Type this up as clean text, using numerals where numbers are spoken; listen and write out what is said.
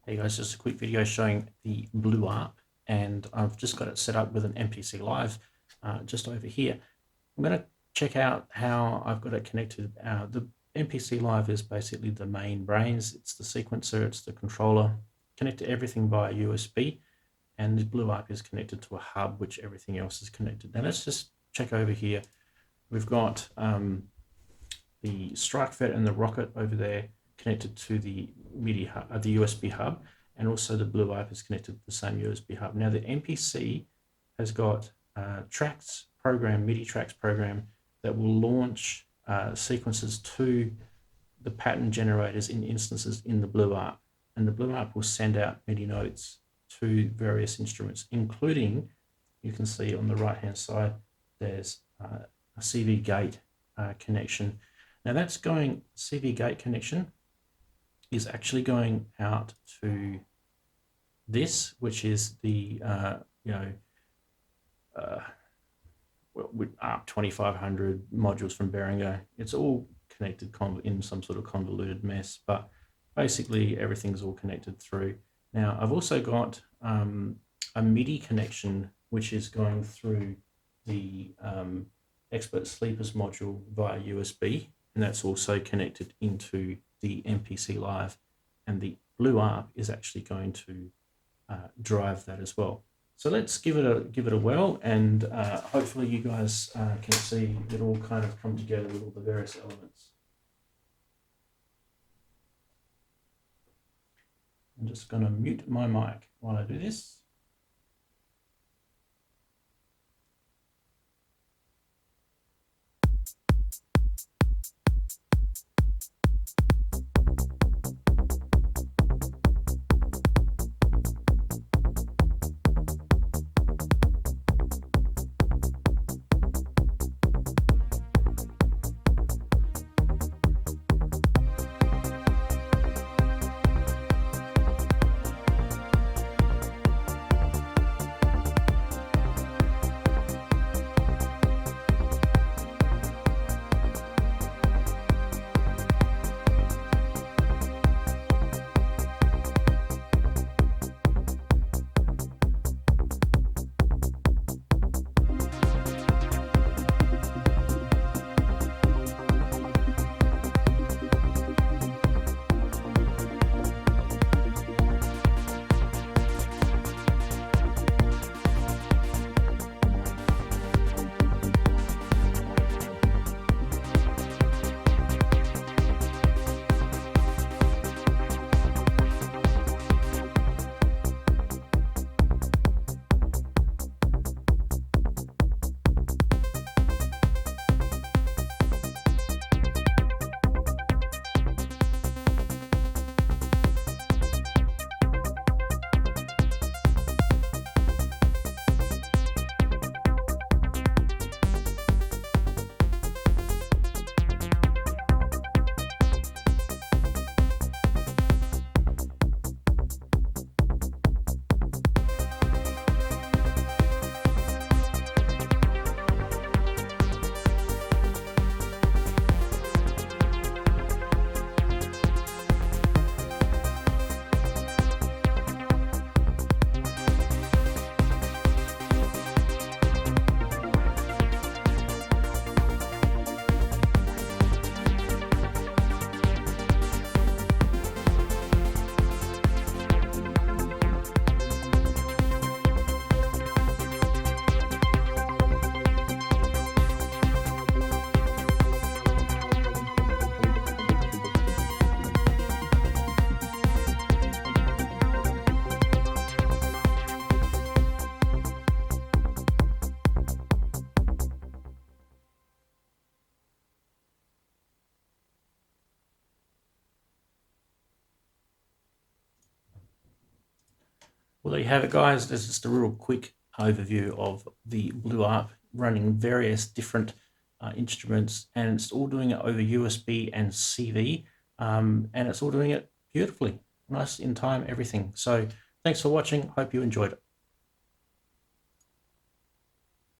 Hey guys, just a quick video showing the BlueARP, and I've just got it set up with an MPC Live just over here. I'm going to check out how I've got it connected. The MPC Live is basically the main brains. It's the sequencer, it's the controller, connect to everything via USB, and the BlueARP is connected to a hub, which everything else is connected. Now let's just check over here. We've got the StrikeFET and the Rocket over there connected to the MIDI hub, the USB hub, and also the BlueARP is connected to the same USB hub. Now the MPC has got tracks program, MIDI tracks program that will launch sequences to the pattern generators in instances in the BlueARP, and the BlueARP will send out MIDI notes to various instruments, including, you can see on the right hand side, there's a CV gate connection. Now that's going, CV gate connection is actually going out to this, which is the with ARP 2500 modules from Behringer. It's all connected in some sort of convoluted mess, but basically everything's all connected through. Now I've also got a MIDI connection which is going through the Expert Sleepers module via USB, and that's also connected into the MPC Live, and the BlueARP is actually going to drive that as well. So let's give it a whirl, and hopefully you guys can see it all kind of come together with all the various elements. I'm just going to mute my mic while I do this. Well, there you have it, guys. There's just a real quick overview of the BlueARP running various different instruments, and it's all doing it over USB and CV, and it's all doing it beautifully, nice in time, everything. So thanks for watching. Hope you enjoyed it.